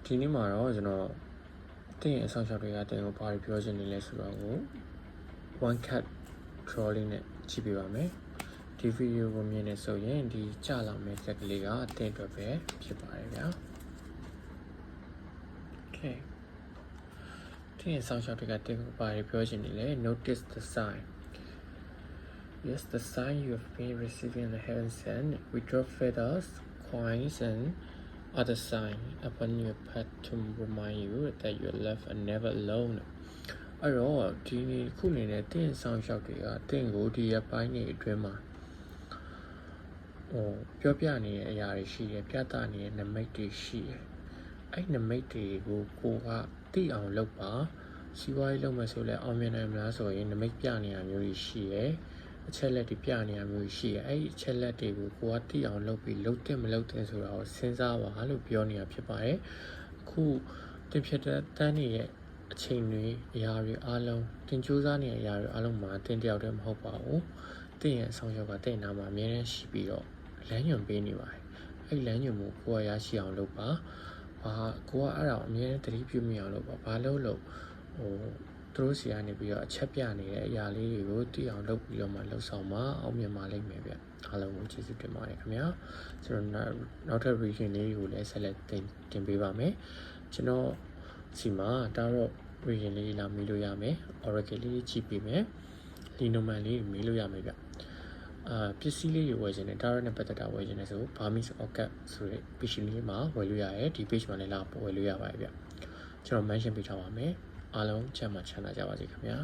ဒီနေ့မှာတော့ကျွန်တော်တင်းရဲ့အဆောင်ရှောက်တွေကတင်းကိုဘာတွေပြောချင်နေလဲဆိုတော့ကို one cat trolley နဲ့ကြည့်ပြပါမယ်ဒီဗီဒီယိုကိုမြင်နေဆိုရင်ဒီကြလာမယ့်ဆက်ကလေးကတင်းအတွက်ပဲဖြစ်ပါတယ်ဗျာ okay တင်းရဲ့အဆောင်ရှောက်တွေကတင်းကိုဘာတွေပြောချင်နေလဲ notice the sign. Yes, the sign you have been receiving in the heaven sent with your feathers, coins, and other sign upon your path to remind you that you are loved and never alone. အဲ့တော့ဒီခုနေတဲ့တင်းဆောင်လျှောက်တွေကတင်းကိုဒီရပိုင်းနေအတွင်းမှာပြောပြနေတဲ့အရာတွေရှိတယ်ပြသနေတဲ့နမိတ်တွေရှိတယ်အဲ့နမိတ်တွေကိုကိုကသိအောင်လုပ်ပါစီးပွားရေးလုပ်မယ်ဆိုလဲအောင်မြင်နိုင်မလားဆိုရင်နမိတ်ပြနေရမျိုးတွေရှိတယ်အချက်လက်တွေပြနေရမျိုးရှိတယ်အဲ့ဒီအချက်လက်တွေကိုကိုကသိအောင်လုပ်ပြီးလုပ်တဲ့မလုပ်တဲ့ဆိုတာကိုစဉ်းစားပါလို့ပြောနေတာဖြစ်ပါတယ်အခုတင်ဖြစ်တဲ့တန်းနေရဲ့အချိန်တွေအရာတွေအားလုံးတင်ကြိုးစားနေတဲ့အရာတွေအားလုံးမှာတင်တယောက်တည်းမဟုတ်ပါဘူးတင်ရဲ့အဆောင်ရောက်ကတင်နာမှာအများနဲ့ရှိပြီးတော့လမ်းညွှန်ပေးနေပါတယ်အဲ့လမ်းညွှန်မှုကိုကရရှိအောင်လုပ်ပါကိုကအဲ့ဒါကိုအများနဲ့တတိပြုမိအောင်လုပ်ပါဘာလို့သူတို့စီကနေပြီးတော့အချက်ပြနေတဲ့အရာလေးတွေကိုသိအောင်လုပ်ပြီးတော့မှလှုပ်ဆောင်မှာအောင်မြင်ပါလိမ့်မယ်ဗျအားလုံးကိုကျေးဇူးတင်ပါတယ်ခင်ဗျာကျွန်တော်နောက်ထပ် region လေးကိုလည်းဆက်လက်တင်ပေးပါမယ်ကျွန်တော်စီမှာဒါတော့ region လေးလာမေးလို့ရမယ် oracle လေးကြည့်ပေးမယ် linoman လေးမေးလို့ရမယ်ဗျပစ္စည်းလေးတွေဝယ်ခြင်းနဲ့ direct နဲ့ပတ်သက်တာဝယ်ခြင်းနဲ့ဆို Burmese orchid ဆိုတဲ့ page လေးမှာဝယ်လို့ရတယ်ဒီ page မှာလည်းလာဝယ်လို့ရပါတယ်ဗျကျွန်တော် mention ပေးထားပါမယ်အားလုံးချမ်းသာကြပါစေခင်ဗျာ